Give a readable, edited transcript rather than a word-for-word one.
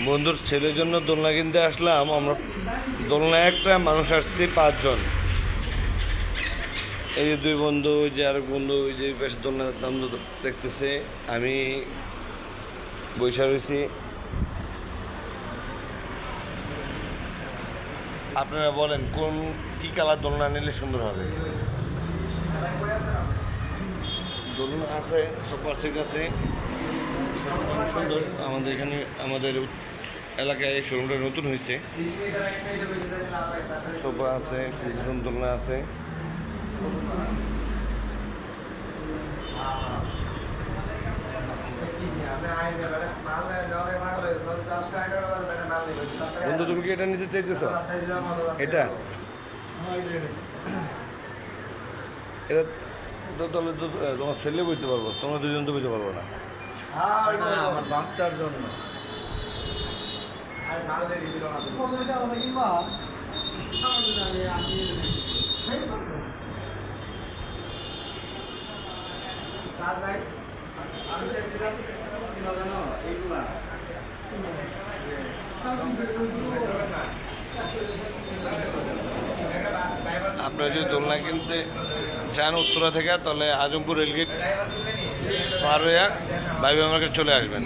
বন্ধুর ছেলের জন্য দোলনা কিনতে আসলাম আমরা। দোলনা একটা মানুষ আসছি 5 জন। এই যে 2 বন্ধু, ওই যে আরেক বন্ধু, ওই যে বেশ দোলনা দাম দেখতেছে। আমি বৈশা রয়েছি। আপনারা বলেন কি কালার দোলনা নিলে সুন্দর হবে। দোলনা আছে, সুপার সিট আছে, অনেক সুন্দর। আমাদের এখানে আমাদের এলাকায় এই শোরুমটা নতুন হয়েছে। সোফা আছে, সুন্দর দোলনা আছে। বন্ধু, তুমি কি এটা নিতে চাইতেছ? এটা এটা তো তাহলে তো তোমার ছেলে বইতে পারবো, তোমরা 2জন তো বইতে পারবো না। আমার বাচ্চার জন্য আমি চাইছিলাম কি জানো এইগুলা আপনারা যদি দোলনা কিনতে চান উত্তরা থেকে, তাহলে আজমপুর রেলগেট পার হয়ে ভাইবা মার্কেট চলে আসবেন।